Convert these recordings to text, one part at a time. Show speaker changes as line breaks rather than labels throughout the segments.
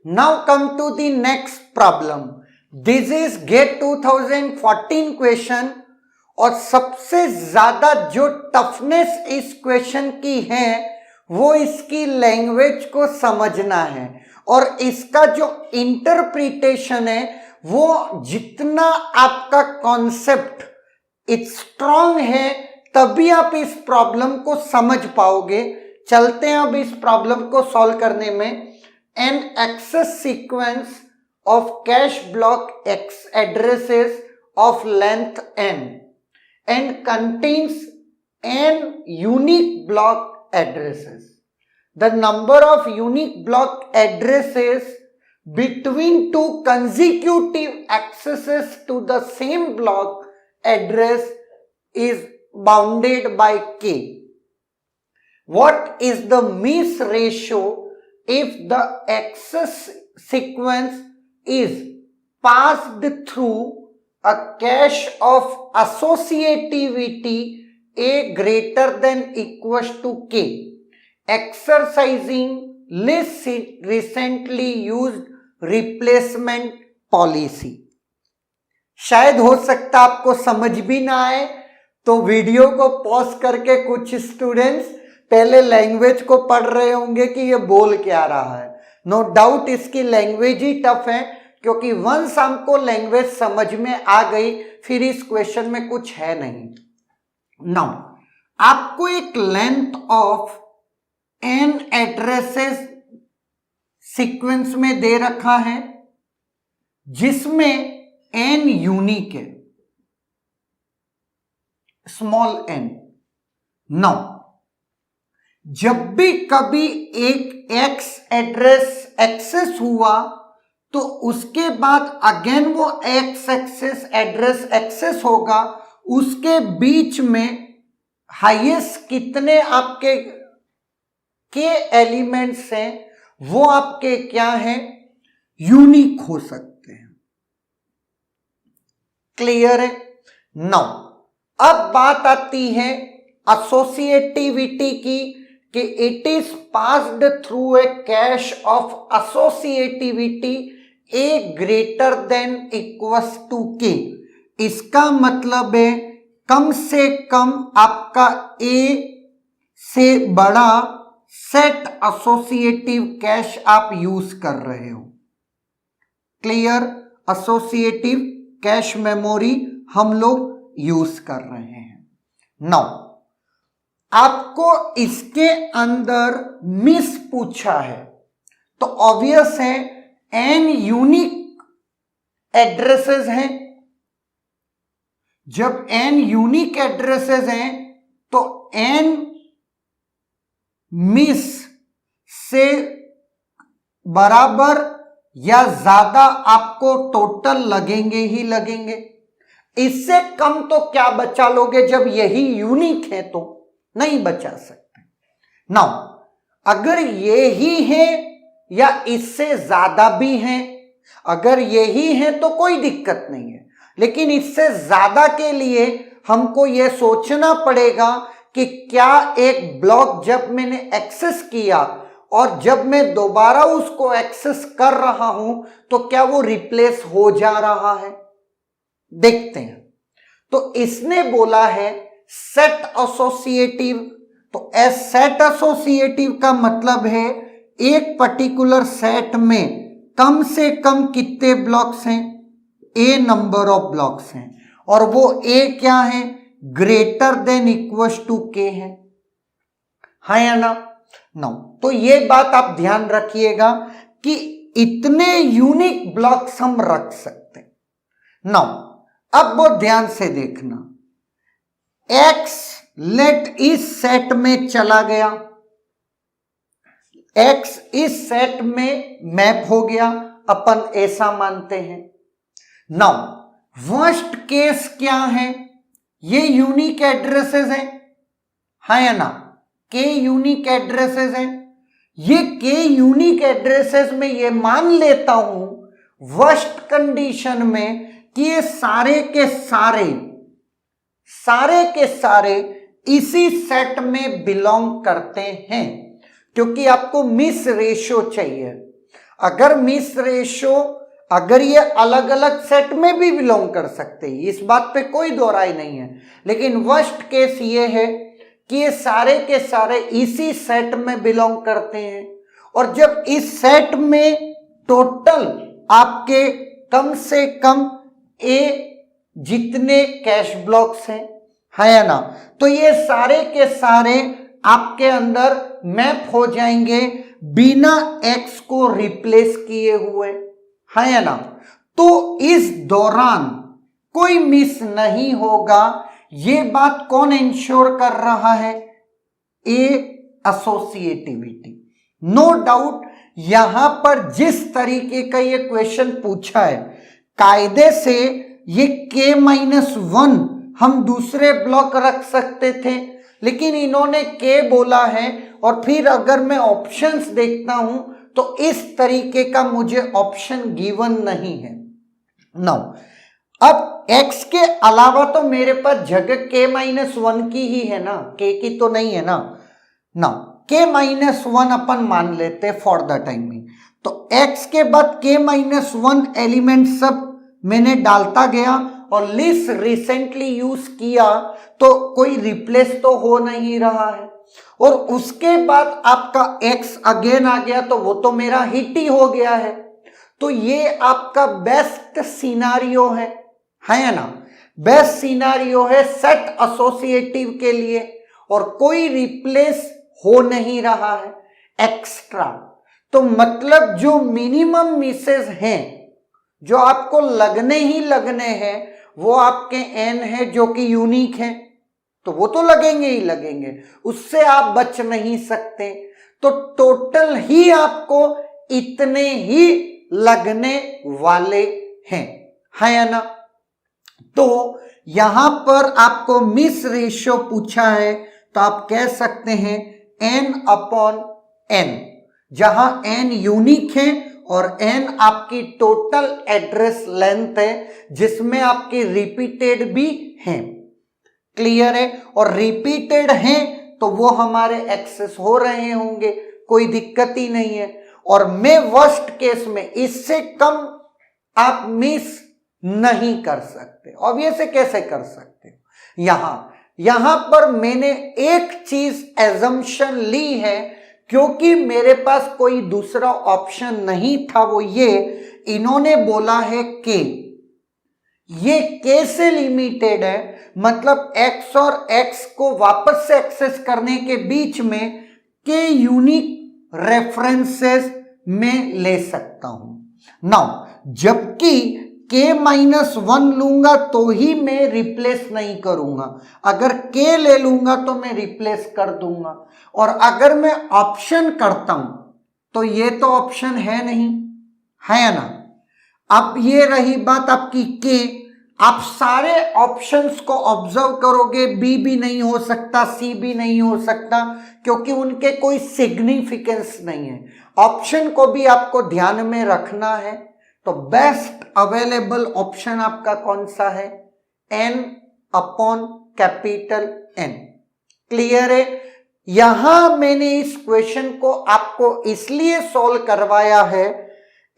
Now come to the next problem. This is GATE 2014 question और सबसे ज्यादा जो टफनेस इस क्वेश्चन की है वो इसकी लैंग्वेज को समझना है और इसका जो इंटरप्रिटेशन है वो जितना आपका कॉन्सेप्ट स्ट्रॉन्ग है तभी आप इस प्रॉब्लम को समझ पाओगे। चलते हैं अब इस प्रॉब्लम को सॉल्व करने में। An access sequence of cache block X addresses of length n and contains n unique block addresses. The number of unique block addresses between two consecutive accesses to the same block address is bounded by k. What is the miss ratio if the access sequence is passed through a cache of associativity a greater than equals to k, exercising least recently used replacement policy? शायद हो सकता आपको समझ भी ना आए तो video को पॉज करके कुछ स्टूडेंट्स पहले लैंग्वेज को पढ़ रहे होंगे कि ये बोल क्या रहा है। नो डाउट इसकी लैंग्वेज ही टफ है क्योंकि वंस हमको लैंग्वेज समझ में आ गई फिर इस क्वेश्चन में कुछ है नहीं। नाउ आपको एक length of n addresses sequence में दे रखा है जिसमें n यूनिक है, स्मॉल n। नाउ जब भी कभी एक x एड्रेस एक्सेस हुआ तो उसके बाद अगेन वो x एक्सेस एड्रेस एक्सेस होगा, उसके बीच में हाईएस्ट कितने आपके के एलिमेंट्स हैं वो आपके क्या हैं, यूनिक हो सकते हैं। क्लियर है? नाउ अब बात आती है एसोसिएटिविटी की कि it is passed through a cache of associativity A greater than equals to K. इसका मतलब है कम से कम आपका ए से बड़ा सेट एसोसिएटिव कैश आप यूज कर रहे हो। क्लियर? एसोसिएटिव कैश मेमोरी हम लोग यूज कर रहे हैं। नाउ आपको इसके अंदर मिस पूछा है तो ऑब्वियस है n यूनिक एड्रेसेस हैं। जब n यूनिक एड्रेसेस हैं तो n मिस से बराबर या ज्यादा आपको टोटल लगेंगे ही लगेंगे। इससे कम तो क्या बचा लोगे जब यही यूनिक है तो नहीं बचा सकते। नाउ अगर ये ही है या इससे ज्यादा भी हैं, अगर यही है तो कोई दिक्कत नहीं है, लेकिन इससे ज्यादा के लिए हमको ये सोचना पड़ेगा कि क्या एक ब्लॉक जब मैंने एक्सेस किया और जब मैं दोबारा उसको एक्सेस कर रहा हूं तो क्या वो रिप्लेस हो जा रहा है। देखते हैं। तो इसने बोला है सेट एसोसिएटिव, तो सेट एसोसिएटिव का मतलब है एक पर्टिकुलर सेट में कम से कम कितने ब्लॉक्स हैं, ए नंबर ऑफ ब्लॉक्स हैं और वो ए क्या है, ग्रेटर देन इक्वल्स टू के है। हाँ या ना? नो। तो ये बात आप ध्यान रखिएगा कि इतने यूनिक ब्लॉक्स हम रख सकते हैं। नाउ अब वो ध्यान से देखना, x लेट इस सेट में चला गया, x इस सेट में मैप हो गया, अपन ऐसा मानते हैं। नाउ वर्स्ट केस क्या है, ये यूनिक एड्रेसेस हैं, हाँ या ना? के यूनिक एड्रेसेस हैं। ये के यूनिक एड्रेसेस में ये मान लेता हूं वर्स्ट कंडीशन में कि ये सारे के सारे इसी सेट में बिलोंग करते हैं, क्योंकि आपको मिस रेशियो चाहिए। अगर मिस रेशो, अगर ये अलग अलग सेट में भी बिलोंग कर सकते हैं, इस बात पे कोई दो राय नहीं है, लेकिन वर्स्ट केस ये है कि ये सारे के सारे इसी सेट में बिलोंग करते हैं। और जब इस सेट में टोटल आपके कम से कम जितने कैश ब्लॉक्स हैं, है या ना, तो ये सारे के सारे आपके अंदर मैप हो जाएंगे बिना एक्स को रिप्लेस किए हुए, है या ना। तो इस दौरान कोई मिस नहीं होगा। ये बात कौन इंश्योर कर रहा है? एसोसिएटिविटी। नो डाउट यहां पर जिस तरीके का ये क्वेश्चन पूछा है, कायदे से ये k-1 हम दूसरे ब्लॉक रख सकते थे, लेकिन इन्होंने k बोला है। और फिर अगर मैं ऑप्शंस देखता हूं तो इस तरीके का मुझे ऑप्शन गिवन नहीं है। नाउ अब x के अलावा तो मेरे पास जगह k-1 की ही है ना, k की तो नहीं है ना। नाउ k-1 अपन मान लेते फॉर द टाइमिंग। तो x के बाद k-1 एलिमेंट सब मैंने डालता गया और लिस्ट रिसेंटली यूज किया तो कोई रिप्लेस तो हो नहीं रहा है। और उसके बाद आपका x अगेन आ गया तो वो तो मेरा हिट ही हो गया है। तो ये आपका बेस्ट सिनारियो है ना, बेस्ट सिनारियो है सेट एसोसिएटिव के लिए, और कोई रिप्लेस हो नहीं रहा है एक्स्ट्रा। तो मतलब जो मिनिमम मिसेस हैं, जो आपको लगने ही लगने हैं, वो आपके n है जो कि यूनिक है, तो वो तो लगेंगे ही लगेंगे, उससे आप बच नहीं सकते। तो टोटल ही आपको इतने ही लगने वाले हैं, है या ना। तो यहां पर आपको मिस रेशियो पूछा है तो आप कह सकते हैं n/n, जहां n यूनिक है और n आपकी टोटल एड्रेस लेंथ है, जिसमें आपकी रिपीटेड भी हैं। क्लियर है? और रिपीटेड हैं तो वो हमारे एक्सेस हो रहे होंगे, कोई दिक्कत ही नहीं है। और मैं वर्स्ट केस में इससे कम आप मिस नहीं कर सकते। ऑब्वियसली कैसे कर सकते हो? यहां पर मैंने एक चीज एजम्पशन ली है, क्योंकि मेरे पास कोई दूसरा ऑप्शन नहीं था। वो ये इन्होंने बोला है कि ये k से लिमिटेड है, मतलब x और x को वापस से एक्सेस करने के बीच में k यूनिक रेफरेंसेस में ले सकता हूं। नाउ जबकि k-1 लूंगा तो ही मैं रिप्लेस नहीं करूंगा, अगर k ले लूंगा तो मैं रिप्लेस कर दूंगा। और अगर मैं ऑप्शन करता हूं तो ये तो ऑप्शन है नहीं, है ना। अब ये रही बात आपकी k। आप सारे ऑप्शंस को ऑब्जर्व करोगे, b भी नहीं हो सकता, c भी नहीं हो सकता, क्योंकि उनके कोई सिग्निफिकेंस नहीं है। ऑप्शन को भी आपको ध्यान में रखना है। तो बेस्ट अवेलेबल ऑप्शन आपका कौन सा है? n/N। क्लियर है? यहां मैंने इस क्वेश्चन को आपको इसलिए सॉल्व करवाया है,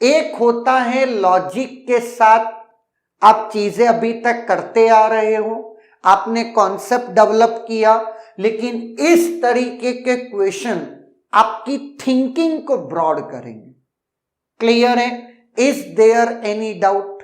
एक होता है लॉजिक के साथ आप चीजें अभी तक करते आ रहे हो, आपने कॉन्सेप्ट डेवलप किया, लेकिन इस तरीके के क्वेश्चन आपकी थिंकिंग को ब्रॉड करेंगे। क्लियर है? Is there any doubt?